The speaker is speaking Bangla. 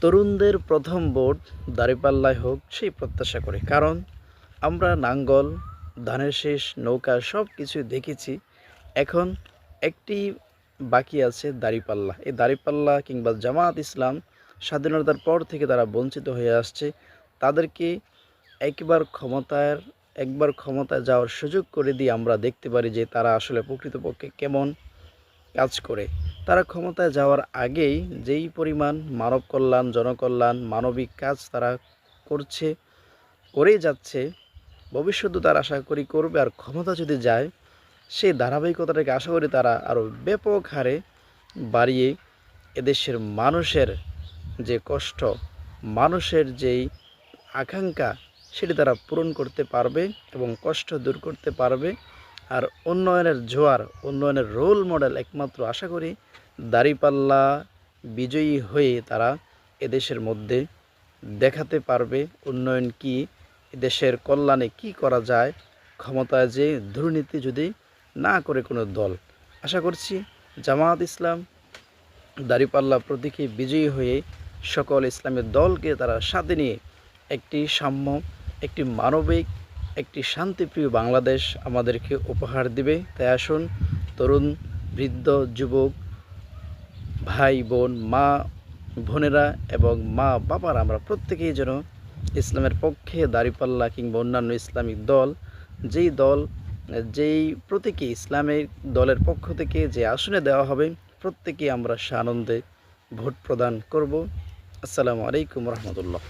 তরুণদের প্রথম ভোট দাঁড়িপাল্লায় হোক সেই প্রত্যাশা করি। কারণ আমরা নাঙ্গল, ধানের শীষ, নৌকা সব কিছুই দেখেছি। এখন একটি বাকি আছে দাঁড়িপাল্লা। এই দাঁড়িপাল্লা কিংবা জামায়াত ইসলাম স্বাধীনতার পর থেকে তারা বঞ্চিত হয়ে আসছে। তাদেরকে একবার ক্ষমতায় যাওয়ার সুযোগ করে দিয়ে আমরা দেখতে পারি যে তারা আসলে প্রকৃতপক্ষে কেমন কাজ করে। তারা ক্ষমতায় যাওয়ার আগেই যেই পরিমাণ মানব কল্যাণ, জনকল্যাণ, মানবিক কাজ তারা করছে, করেই যাচ্ছে, ভবিষ্যতেও তারা আশা করি করবে। আর ক্ষমতা যদি যায়, সেই ধারাবাহিকতাটাকে আশা করি তারা আরও ব্যাপক হারে বাড়িয়ে এদেশের মানুষের যে কষ্ট, মানুষের যেই আকাঙ্ক্ষা, সেটি তারা পূরণ করতে পারবে এবং কষ্ট দূর করতে পারবে। আর উন্নয়নের জোয়ার, উন্নয়নের রোল মডেল একমাত্র আশা করি দাঁড়িপাল্লা বিজয়ী হয়ে তারা এদেশের মধ্যে দেখাতে পারবে উন্নয়ন কি, দেশের কল্যাণে কি করা যায়, ক্ষমতায় যে দুর্নীতি যদি না করে কোনো দল। আশা করছি জামায়াত ইসলাম দাঁড়িপাল্লা প্রতীকে বিজয়ী হয়ে সকল ইসলামের দলকে তারা সাথে নিয়ে একটি সাম্য, একটি মানবিক, একটি শান্তিপ্রিয় বাংলাদেশ আমাদেরকে উপহার দিবে। তাই আসুন তরুণ, বৃদ্ধ, যুবক, ভাই বোন, মা বোনেরা এবং মা বাবারা আমরা প্রত্যেকেই যেন ইসলামের পক্ষে দাঁড়িপাল্লা কিংবা অন্যান্য ইসলামিক দল, যেই প্রতীকে ইসলামিক দলের পক্ষ থেকে যে আসনে দেওয়া হবে, প্রত্যেকেই আমরা সানন্দে ভোট প্রদান করব। আসসালামু আলাইকুম রহমতুল্লাহ।